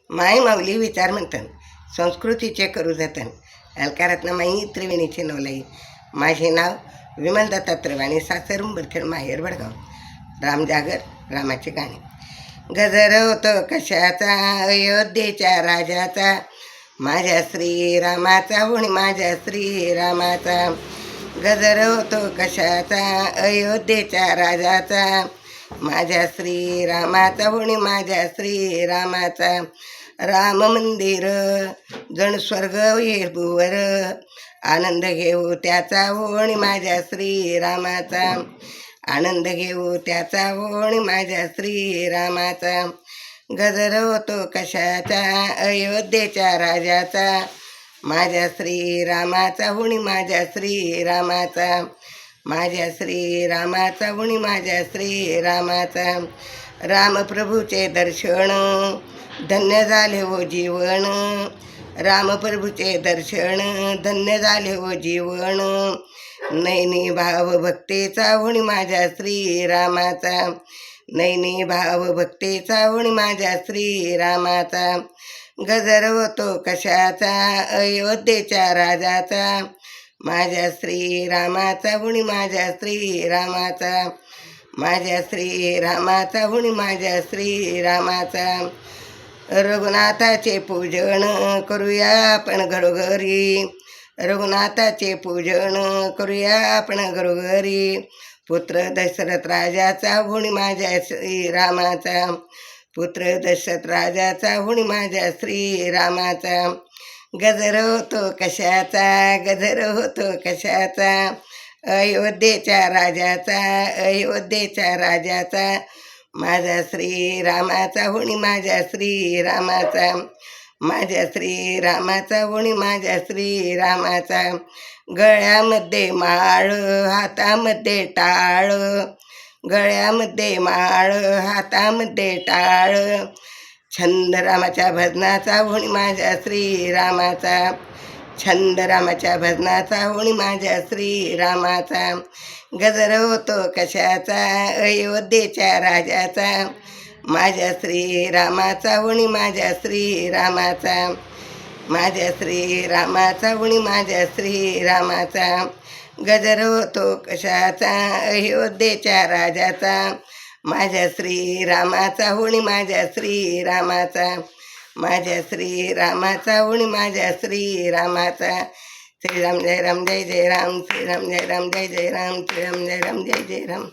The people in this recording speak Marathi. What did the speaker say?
माय माऊली विचार म्हणतात, संस्कृतीचे करू जतन. अलकारातनं माई त्रिवेणीचे नवलाई. माझे नाव विमल दत्तात्रय आणि सासर उंबरखेड, माहेर भडगाव. राम जागर, रामाचे गाणे. गजर होतो कशाचा, अयोध्येच्या राजाचा, माझ्या श्रीरामाचा होणी माझ्या श्रीरामाचा. गजर होतो कशाचा, अयोध्येच्या राजाचा, माझ्या श्रीरामाचा होणी माझ्या श्रीरामाचा. राम मंदिर जण स्वर्ग येभूवर, आनंद घेऊ त्याचा होणी माझ्या श्रीरामाचा. आनंद घेऊ त्याचा होणी माझ्या श्रीरामाचा. गजर होतो कशाचा, अयोध्येच्या राजाचा, माझ्या श्रीरामाचा होणी माझ्या श्रीरामाचा. माझ्या श्रीरामाचा होणी माझ्या श्रीरामाचा. रामप्रभूचे दर्शन धन्य झाले हो जीवन, रामप्रभूचे दर्शन धन्य झाले हो जीवन. नैनी भाव भक्तीचा होणी माझ्या श्रीरामाचा. नैनी भाव भक्तीचा होणी माझ्या श्रीरामाचा. गजर होतो कशाचा, अयोध्येच्या राजाचा, माझ्या श्रीरामाचा होणी माझ्या श्रीरामाचा. माझ्या श्रीरामाचा होणी माझ्या श्रीरामाचा. रघुनाथाचे पूजन करूया आपण घरोघरी, रघुनाथाचे पूजन करूया आपण घरोघरी. पुत्र दशरथ राजाचा होणी माझ्या श्रीरामाचा. पुत्र दशरथ राजाचा होणी माझ्या श्रीरामाचा. गजर होतो कशाचा, गजर होतो कशाचा, अयोध्येच्या राजाचा, अयोध्येच्या राजाचा, माझ्या श्रीरामाचा होणी माझ्या श्रीरामाचा. माझ्या श्रीरामाचा होणी माझ्या श्रीरामाचा. गळ्यामध्ये माळ हातामध्ये टाळ, गळ्यामध्ये माळ हातामध्ये टाळ, छंद रामाच्या भजनाचा होणी माझ्या श्रीरामाचा. छंद रामाच्या भजनाचा होणी माझ्या श्रीरामाचा. गजर होतो कशाचा, अयोध्येच्या राजाचा, माझ्या श्रीरामाचा होणी माझ्या श्रीरामाचा. माझ्या श्रीरामाचा होणी माझ्या श्रीरामाचा. गजर होतो कशाचा, अयोध्येच्या राजाचा, माझ्या श्रीरामाचा होणी माझ्या श्रीरामाचा. माझ्या श्रीरामाचा होणी माझ्या श्रीरामाचा. श्रीराम जय राम जय जय राम, श्रीराम जय राम जय जय राम, श्रीराम जय राम जय जय राम.